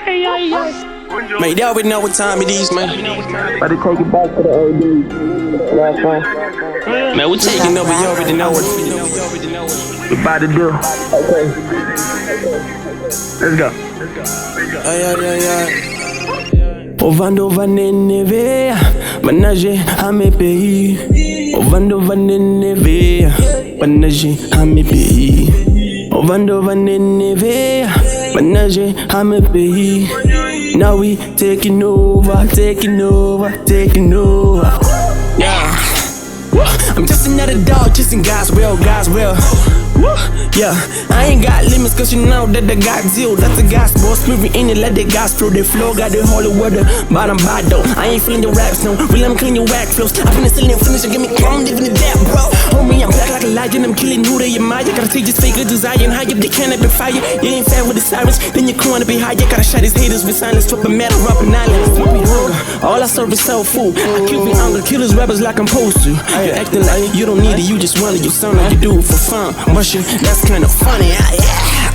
Man, they already know what time it is, man. About to take it back to the old days. Last one. Man, we taking over, you already know what We about to do. Okay. Let's go. Ovando vanenevea, manager à mes pays. Ovando vanenevea, manager à mes pays. Ovando vanenevea, manager à mes pays. Now we taking over, taking over, taking over. Yeah. I'm just another dog chasing God's will, God's will. Yeah, I ain't got limits cause you know that I got zeal. That's the gospel, spirit in it, let the gospel. They flow, got the holy word, but I'm bad though. I ain't feeling your raps, no, really I'm clean your whack flows. I've been stealing finish and give me calm, living the death, bro. Homie, I'm black like a lion, I'm killing who they admire. Gotta take this fake desire and high up the can up and fire. You ain't fan with the sirens, then you wanna be higher. Gotta shut his haters with silence, drop a metal, up an island. All I serve is soul food. I kill me hunger, kill these rappers like I'm supposed to. You're acting like you don't need it, you just want it. You sound like you do it for fun. Russian, that's kinda funny.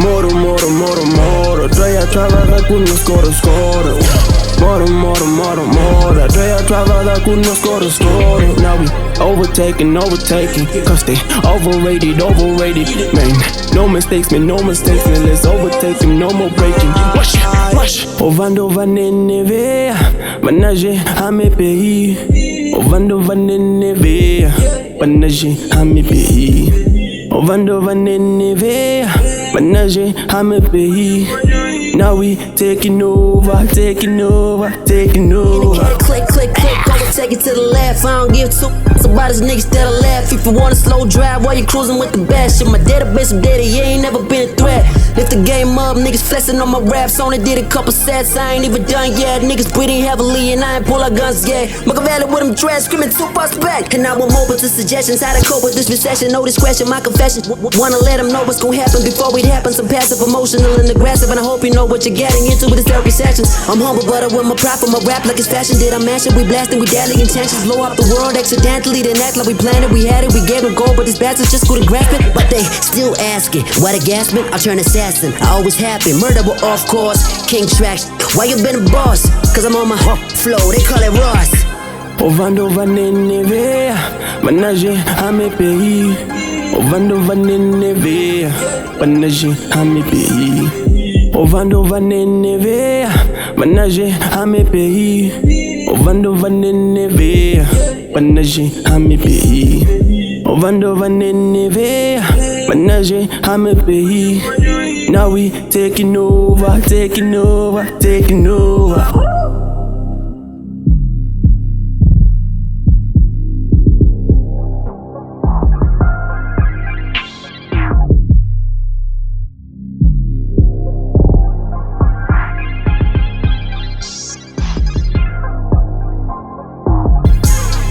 Moro, moro, moro, moro. Treia travada con nos coro, scoro. Moro, moro, moro, moro. Treia travada con nos coro, scoro. Now we overtaking, overtaking. Cause they overrated, overrated. Man, no mistakes, man, no mistakes. Man, let's overtake them, no more breaking. Rush, rush. Ovando vanenevea, manager à mes pays. Ovando vanenevea, manager à mes pays. Ovando vanenevea, manager à mes pays. Now we taking over, taking over, taking over. Click, click, click, take it to the left. I don't give two about his niggas that'll laugh. If you want a slow drive while you cruising with the best shit, my database of data, you ain't never been a threat. Lift the game up, niggas flexing on my raps. Only did a couple sets, I ain't even done yet. Niggas breathing heavily and I ain't pull our guns yet. Machiavelli with them dreads, screaming 2 bucks back. And I will mobile to suggestions, how to cope with this recession. No discretion, my confession. Wanna let them know what's gonna happen before it happens. I'm passive, emotional and aggressive, and I hope you know what you're getting into with this therapy sessions. I'm humble, but I wear my pride for my rap like it's fashion. Did I mash it? We blasting, we deadly intentions. Blow up the world accidentally, then act like we planned it. We had it, we gave them gold, but these bastards just couldn't grasp it. But they still asking, why the gasping? I turn assassin, I always happen. Murder will off course, king tracks. Why you been a boss? Cause I'm on my flow, they call it Ross. Ovando vanenevea, manager à mes pays. Ovando vanenevea, manager à mes pays. Ovando vanenevea, manager à mes pays. Ovando vanenevea, manager à mes pays. Ovando vanenevea, manager à mes pays. Now we taking over, taking over, taking over.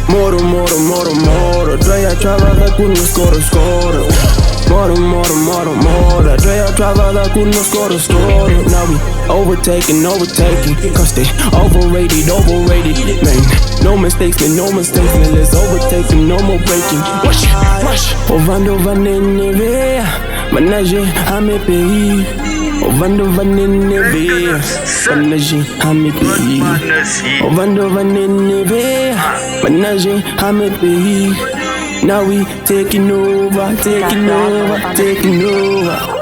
Moro, moro, moro, moro. Treia travada con nos coro, scoro. Moro, moro, moro, moro. Treia travada con nos coro, scoro. Now we overtaking, overtaking. Cause they overrated, overrated. Man, no mistakes, man, no mistakes. Man, let's overtake them, no more breaking. Rush, rush. Ovando vanenevea, manager à mes pays. Ovando vanenevea, manager à mes pays. Ovando vanenevea, manager à mes pays. Now we taking over, taking over, taking over.